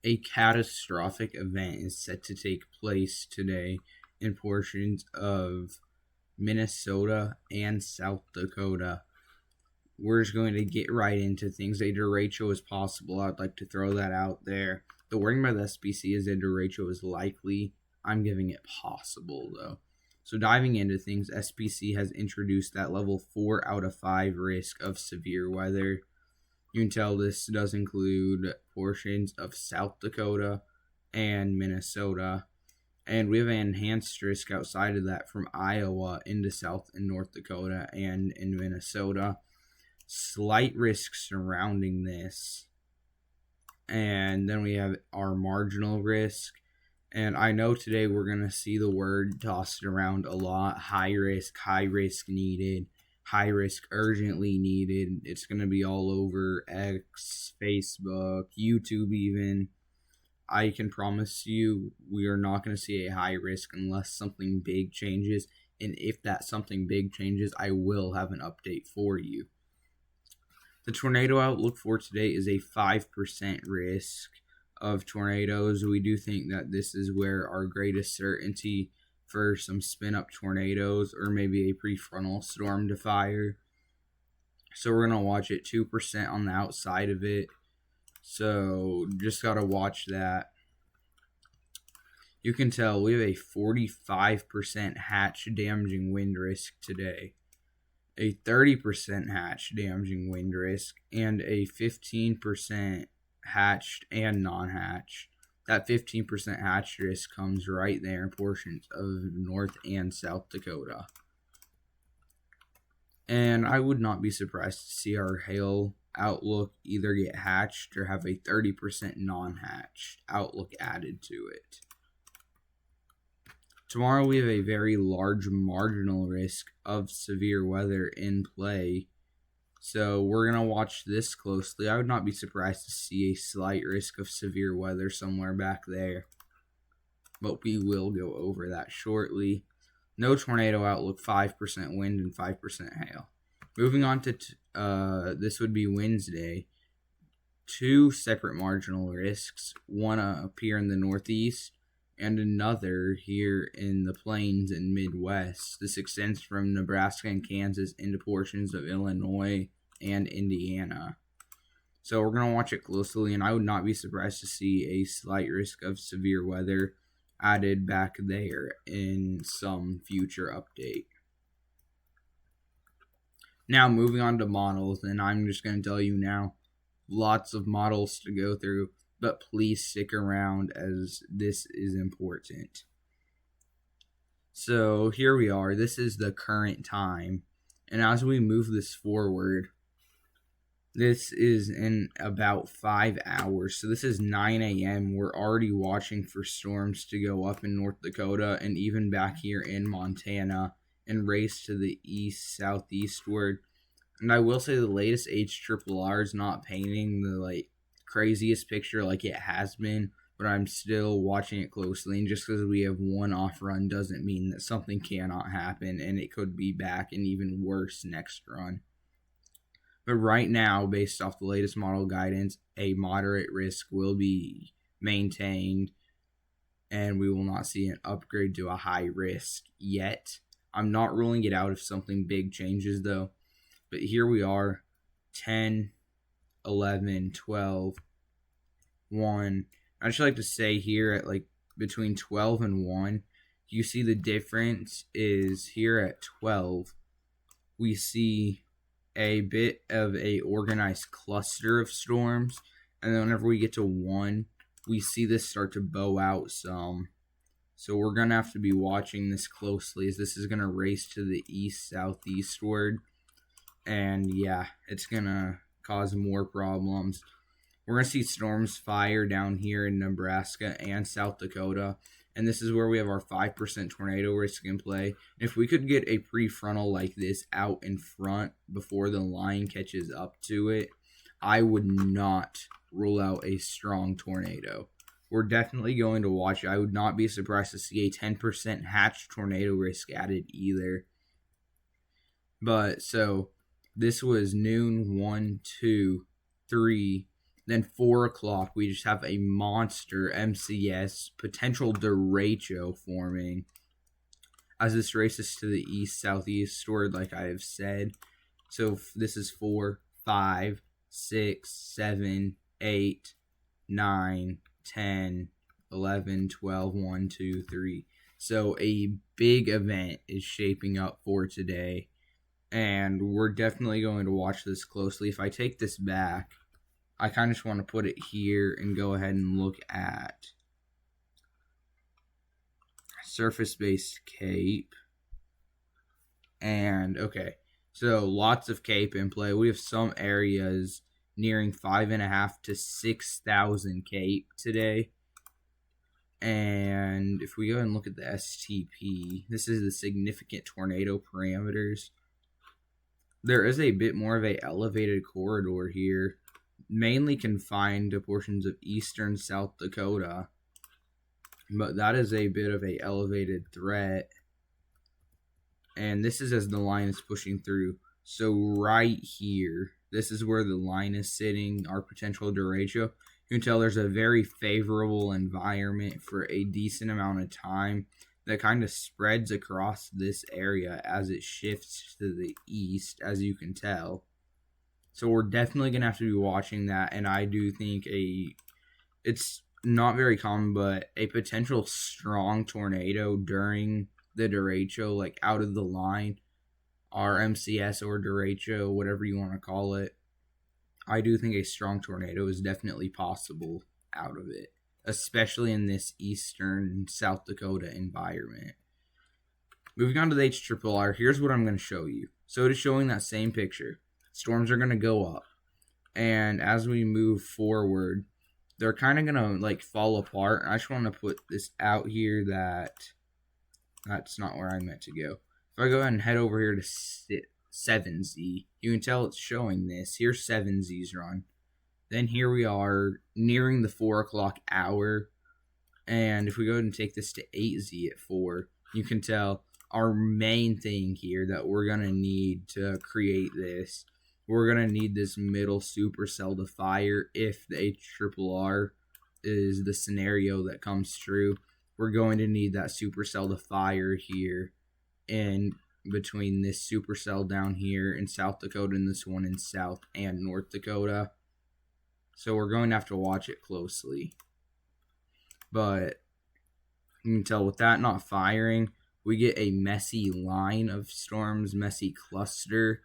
A catastrophic event is set to take place today in portions of Minnesota and South Dakota. We're just going to get right into things. A derecho is possible. I'd like to throw that out there. The wording by the SPC is a derecho is likely. I'm giving it possible, though. So diving into things, SPC has introduced that level 4 out of 5 risk of severe weather. You can tell this does include portions of South Dakota and Minnesota. And we have an enhanced risk outside of that from Iowa into South and North Dakota and in Minnesota. Slight risk surrounding this. And then we have our marginal risk. And I know today we're going to see the word tossed around a lot. High risk needed. High risk urgently needed. It's going to be all over X, Facebook, YouTube even. I can promise you we are not going to see a high risk unless something big changes. And if that something big changes, I will have an update for you. The tornado outlook for today is a 5% risk of tornadoes. We do think that this is where our greatest certainty for some spin-up tornadoes or maybe a prefrontal storm to fire. So we're going to watch it 2% on the outside of it. So just got to watch that. You can tell we have a 45% hatch damaging wind risk today, a 30% hatch damaging wind risk, and a 15% hatched and non-hatched. That 15% hatch risk comes right there in portions of North and South Dakota. And I would not be surprised to see our hail outlook either get hatched or have a 30% non-hatched outlook added to it. Tomorrow we have a very large marginal risk of severe weather in play. So we're going to watch this closely. I would not be surprised to see a slight risk of severe weather somewhere back there. But we will go over that shortly. No tornado outlook, 5% wind and 5% hail. Moving on to this would be Wednesday. 2 separate marginal risks. One up here in the Northeast and another here in the plains and Midwest. This extends from Nebraska and Kansas into portions of Illinois and Indiana. So we're going to watch it closely, and I would not be surprised to see a slight risk of severe weather added back there in some future update. Now moving on to models, and I'm just going to tell you now, lots of models to go through, but please stick around as this is important. So here we are. This is the current time. And as we move this forward, this is in about 5 hours. So this is 9 a.m. We're already watching for storms to go up in North Dakota and even back here in Montana and race to the east, southeastward. And I will say the latest HRRR is not painting the craziest picture like it has been, but I'm still watching it closely, and just because we have one off run doesn't mean that something cannot happen, and it could be back and even worse next run. But right now, based off the latest model guidance, a moderate risk will be maintained, and we will not see an upgrade to a high risk yet. I'm not ruling it out if something big changes though, but here we are, 10, 11, 12, 1. I just like to say here at between 12 and 1, you see the difference is here at 12, we see a bit of a organized cluster of storms, and then whenever we get to 1, we see this start to bow out some. So we're going to have to be watching this closely as this is going to race to the east, southeastward. And yeah, it's going to cause more problems. We're going to see storms fire down here in Nebraska and South Dakota. And this is where we have our 5% tornado risk in play. If we could get a prefrontal like this out in front before the line catches up to it, I would not rule out a strong tornado. We're definitely going to watch it. I would not be surprised to see a 10% hatch tornado risk added either. But so this was noon, 1, 2, 3. Then 4 o'clock, we just have a monster MCS potential derecho forming as this races to the east-southeastward, like I have said. So this is 4, 5, 6, 7, 8, 9, 10, 11, 12, 1, 2, 3. So a big event is shaping up for today, and we're definitely going to watch this closely. If I take this back, I kind of just want to put it here and go ahead and look at surface-based cape. And okay, so lots of cape in play. We have some areas nearing 5.5 to 6,000 cape today. And if we go and look at the STP, this is the significant tornado parameters. There is a bit more of a elevated corridor here, mainly confined to portions of eastern South Dakota, but that is a bit of a elevated threat. And this is as the line is pushing through. So right here, this is where the line is sitting, our potential derecho. You can tell there's a very favorable environment for a decent amount of time that kind of spreads across this area as it shifts to the east, as you can tell. So we're definitely going to have to be watching that, and I do think it's not very common, but a potential strong tornado during the derecho, like out of the line, our MCS or derecho, whatever you want to call it. I do think a strong tornado is definitely possible out of it, especially in this eastern South Dakota environment. Moving on to the HRRR, here's what I'm going to show you. So it is showing that same picture. Storms are going to go up, and as we move forward, they're kind of going to like fall apart. I just want to put this out here that's not where I meant to go. If I go ahead and head over here to 7Z, you can tell it's showing this. Here's 7Z's run. Then here we are nearing the 4 o'clock hour. And if we go ahead and take this to 8Z at 4, you can tell our main thing here that we're going to need to create this. We're going to need this middle supercell to fire if the HRRR is the scenario that comes true. We're going to need that supercell to fire here in between this supercell down here in South Dakota and this one in South and North Dakota. So we're going to have to watch it closely. But you can tell with that not firing, we get a messy line of storms, messy cluster,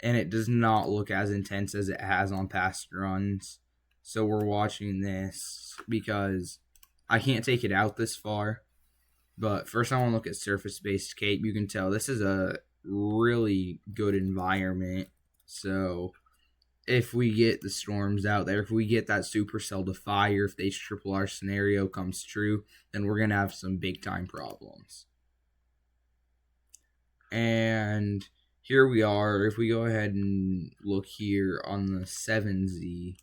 and it does not look as intense as it has on past runs. So we're watching this because I can't take it out this far. But first I want to look at surface-based cape. You can tell this is a really good environment. So if we get the storms out there, if we get that supercell to fire, if the HRRR scenario comes true, then we're going to have some big-time problems. And here we are. If we go ahead and look here on the 7Z,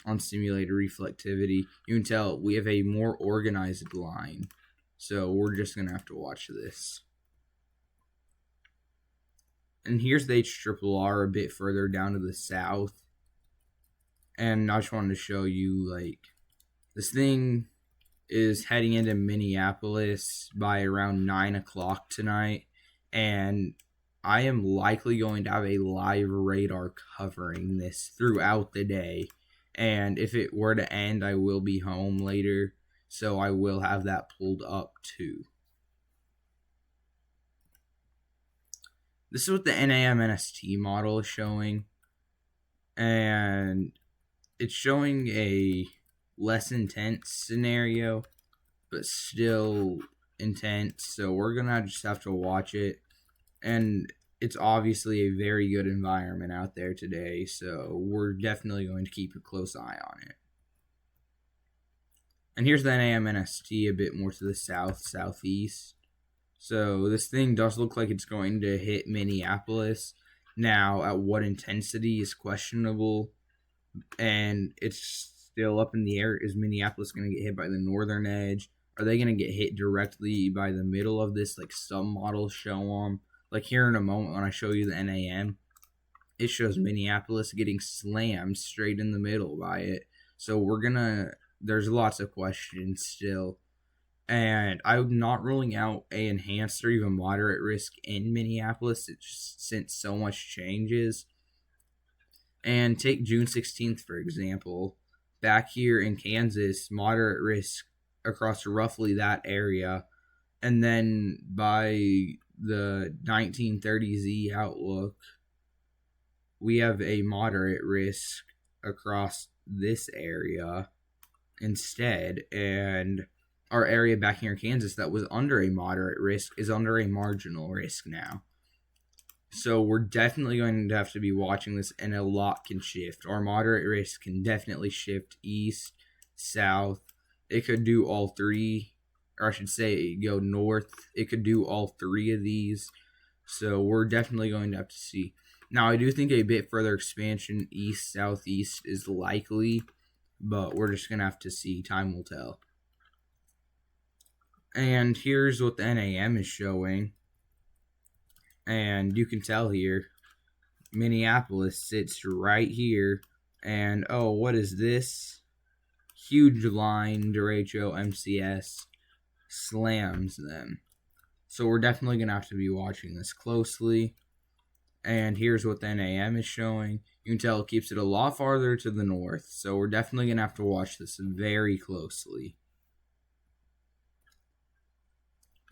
on simulated reflectivity, you can tell we have a more organized line. So we're just going to have to watch this. And here's the HRRR a bit further down to the south. And I just wanted to show you, like, this thing is heading into Minneapolis by around 9 o'clock tonight. And I am likely going to have a live radar covering this throughout the day. And if it were to end, I will be home later. So I will have that pulled up too. This is what the NAM-NST model is showing. And it's showing a less intense scenario, but still intense. So we're going to just have to watch it. And it's obviously a very good environment out there today. So we're definitely going to keep a close eye on it. And here's the NAM-NST a bit more to the south-southeast. So this thing does look like it's going to hit Minneapolis. Now, at what intensity is questionable. And it's still up in the air. Is Minneapolis going to get hit by the northern edge? Are they going to get hit directly by the middle of this, like some models show them? Like here in a moment when I show you the NAM, it shows Minneapolis getting slammed straight in the middle by it. So there's lots of questions still. And I'm not ruling out a enhanced or even moderate risk in Minneapolis since so much changes. And take June 16th, for example. Back here in Kansas, moderate risk across roughly that area. And then by the 1930Z outlook, we have a moderate risk across this area instead. And our area back here in Kansas that was under a moderate risk is under a marginal risk now. So we're definitely going to have to be watching this, and a lot can shift. Our moderate risk can definitely shift east, south. It could do all three, or I should say go north. It could do all three of these. So we're definitely going to have to see. Now, I do think a bit further expansion east, southeast is likely, but we're just going to have to see. Time will tell. And here's what the NAM is showing. And you can tell here, Minneapolis sits right here. And, oh, what is this? Huge line, DERECHO, MCS, slams them. So we're definitely going to have to be watching this closely. And here's what the NAM is showing. You can tell it keeps it a lot farther to the north. So we're definitely going to have to watch this very closely.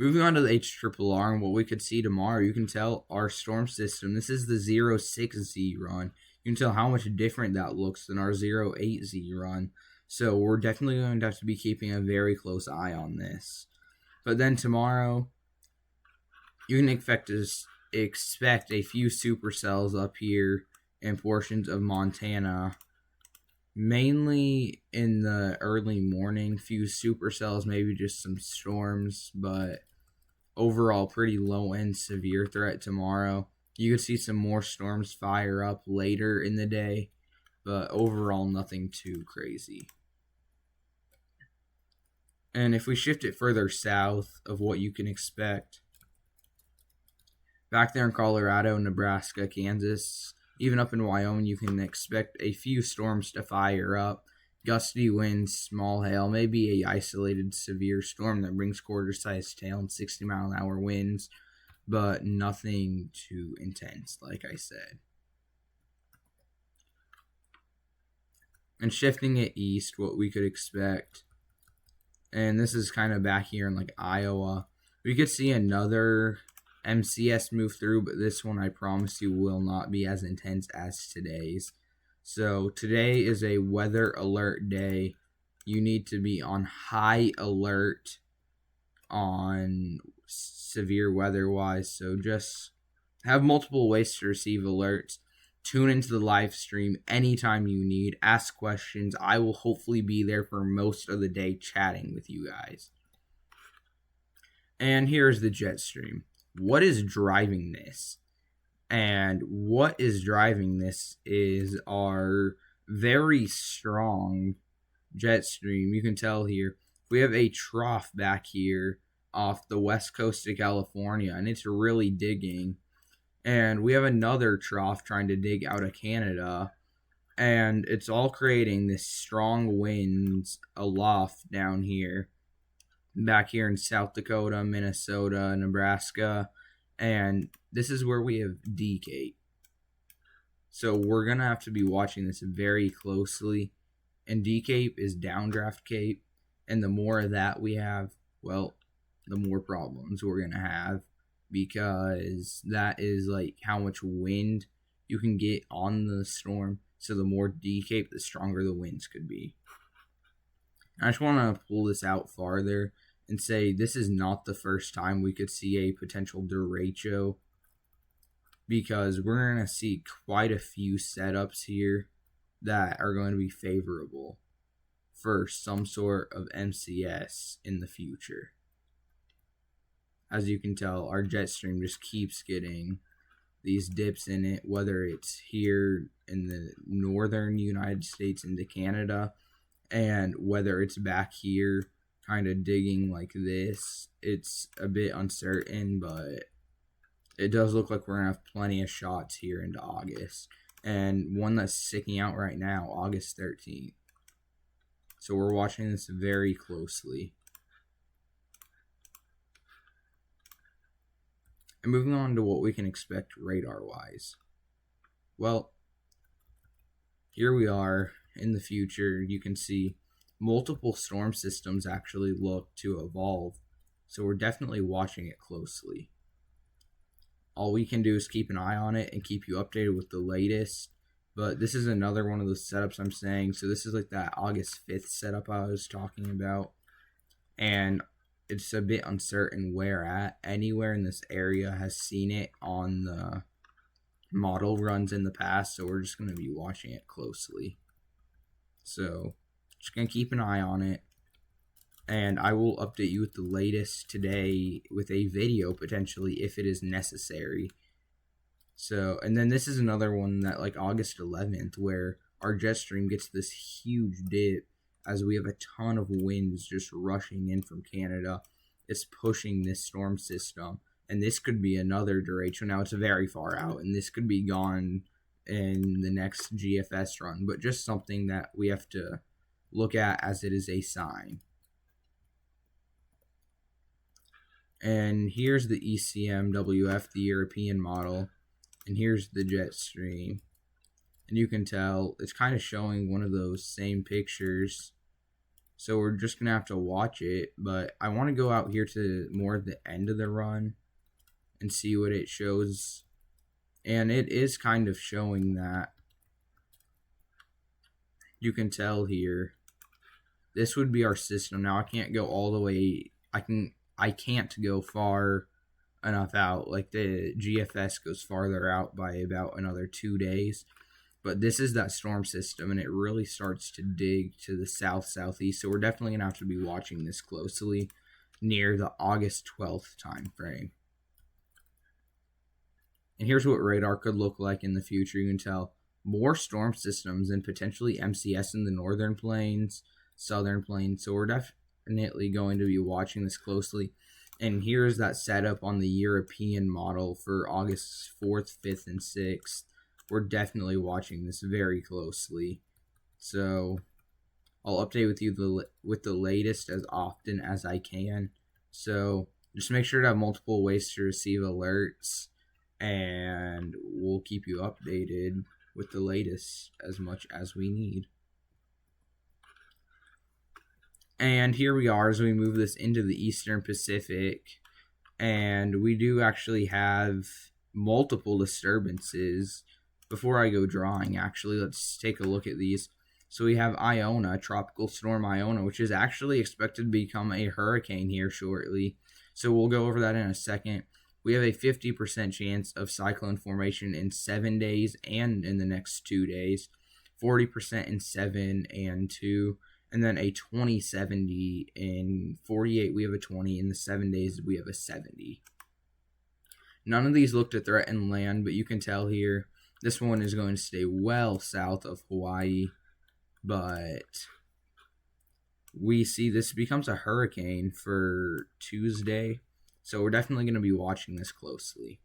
Moving on to the HRRR and what we could see tomorrow, you can tell our storm system, this is the 06Z run. You can tell how much different that looks than our 08Z run. So we're definitely going to have to be keeping a very close eye on this. But then tomorrow, you can expect a few supercells up here in portions of Montana. Mainly in the early morning, few supercells, maybe just some storms, but overall pretty low-end severe threat tomorrow. You could see some more storms fire up later in the day, but overall nothing too crazy. And if we shift it further south of what you can expect, back there in Colorado, Nebraska, Kansas, even up in Wyoming, you can expect a few storms to fire up. Gusty winds, small hail, maybe a isolated severe storm that brings quarter-sized hail and 60-mile-an-hour winds, but nothing too intense, like I said. And shifting it east, what we could expect, and this is kind of back here in like Iowa, we could see another MCS move through, but this one I promise you will not be as intense as today's. So today is a weather alert day. You need to be on high alert on severe weather-wise. So just have multiple ways to receive alerts. Tune into the live stream anytime you need. Ask questions. I will hopefully be there for most of the day chatting with you guys. And here's the jet stream. What is driving this? And what is driving this is our very strong jet stream. You can tell here, we have a trough back here off the west coast of California, and it's really digging. And we have another trough trying to dig out of Canada, and it's all creating this strong winds aloft down here, back here in South Dakota, Minnesota, Nebraska. And this is where we have D Cape. So we're going to have to be watching this very closely. And D Cape is downdraft Cape. And the more of that we have, well, the more problems we're going to have. Because that is like how much wind you can get on the storm. So the more D Cape, the stronger the winds could be. I just want to pull this out farther and say this is not the first time we could see a potential derecho, because we're going to see quite a few setups here that are going to be favorable for some sort of MCS in the future. As you can tell, our jet stream just keeps getting these dips in it, whether it's here in the northern United States into Canada, and whether it's back here kind of digging like this. It's a bit uncertain, but it does look like we're going to have plenty of shots here into August. And one that's sticking out right now, August 13th. So we're watching this very closely. And moving on to what we can expect radar-wise. Well, here we are in the future. You can see multiple storm systems actually look to evolve. So we're definitely watching it closely. All we can do is keep an eye on it and keep you updated with the latest. But this is another one of those setups I'm saying. So this is like that August 5th setup I was talking about. And it's a bit uncertain where at. Anywhere in this area has seen it on the model runs in the past. So we're just going to be watching it closely. So just going to keep an eye on it. And I will update you with the latest today with a video potentially if it is necessary. So, and then this is another one that like August 11th where our jet stream gets this huge dip as we have a ton of winds just rushing in from Canada. It's pushing this storm system. And this could be another derecho. Now it's very far out and this could be gone in the next GFS run. But just something that we have to look at as it is a sign. And here's the ECMWF, the European model. And here's the jet stream. And you can tell it's kind of showing one of those same pictures. So we're just going to have to watch it. But I want to go out here to more of the end of the run and see what it shows. And it is kind of showing that. You can tell here. This would be our system. Now I can't go all the way. I can't go far enough out. Like the GFS goes farther out by about another 2 days. But this is that storm system, and it really starts to dig to the south-southeast. So we're definitely going to have to be watching this closely near the August 12th time frame. And here's what radar could look like in the future. You can tell more storm systems and potentially MCS in the northern plains, southern plains. So we're definitely going to be watching this closely. And here's that setup on the European model for August 4th, 5th, and 6th. We're definitely watching this very closely. So I'll update with you with the latest as often as I can. So just make sure to have multiple ways to receive alerts. And we'll keep you updated with the latest as much as we need. And here we are as we move this into the Eastern Pacific. And we do actually have multiple disturbances. Before I go drawing, actually, let's take a look at these. So we have Iona, Tropical Storm Iona, which is actually expected to become a hurricane here shortly. So we'll go over that in a second. We have a 50% chance of cyclone formation in 7 days and in the next 2 days. 40% in 7 and 2. And then a 20-70 in 48. We have a 20. In the 7 days, we have a 70. None of these look to threaten land, but you can tell here this one is going to stay well south of Hawaii. But we see this becomes a hurricane for Tuesday. So we're definitely going to be watching this closely.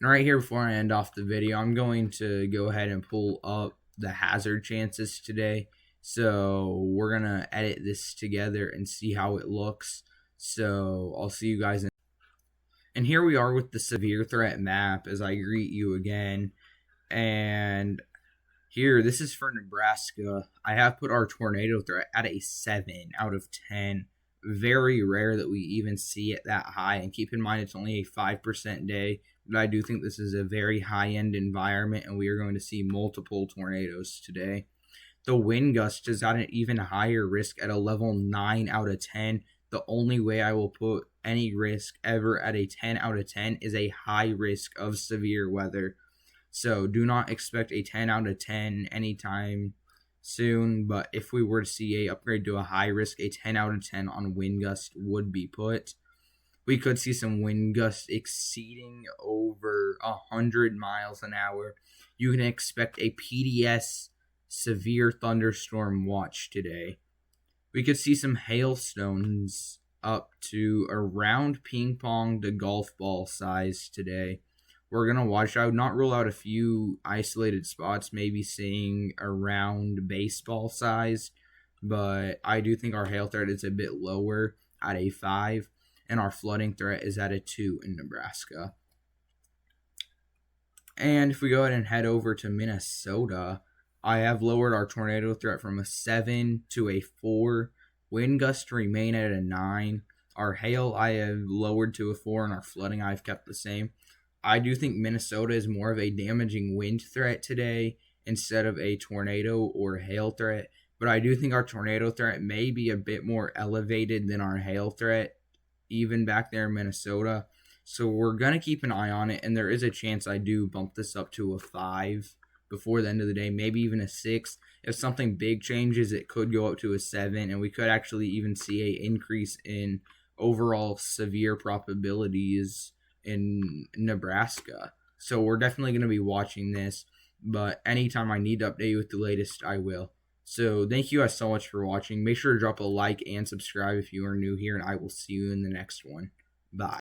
And right here before I end off the video, I'm going to go ahead and pull up the hazard chances today. So we're going to edit this together and see how it looks. So I'll see you guys in. And here we are with the severe threat map as I greet you again. And here, this is for Nebraska. I have put our tornado threat at a 7 out of 10. Very rare that we even see it that high. And keep in mind, it's only a 5% day. But I do think this is a very high-end environment, and we are going to see multiple tornadoes today. The wind gust is at an even higher risk at a level 9 out of 10. The only way I will put any risk ever at a 10 out of 10 is a high risk of severe weather. So do not expect a 10 out of 10 anytime soon. But if we were to see a upgrade to a high risk, a 10 out of 10 on wind gust would be put. We could see some wind gusts exceeding over 100 miles an hour. You can expect a PDS severe thunderstorm watch today. We could see some hailstones up to around ping pong to golf ball size today. We're going to watch. I would not rule out a few isolated spots, maybe seeing around baseball size. but I do think our hail threat is a bit lower at a 5, and our flooding threat is at a 2 in Nebraska. And if we go ahead and head over to Minnesota, I have lowered our tornado threat from a 7 to a 4. Wind gusts remain at a 9. Our hail I have lowered to a 4, and our flooding I've kept the same. I do think Minnesota is more of a damaging wind threat today instead of a tornado or hail threat. But I do think our tornado threat may be a bit more elevated than our hail threat, even back there in Minnesota. So we're going to keep an eye on it, and there is a chance I do bump this up to a 5 before the end of the day, maybe even a 6. If something big changes, it could go up to a 7, and we could actually even see an increase in overall severe probabilities in Nebraska. So we're definitely going to be watching this, but anytime I need to update you with the latest, I will. So thank you guys so much for watching. Make sure to drop a like and subscribe if you are new here, and I will see you in the next one. Bye.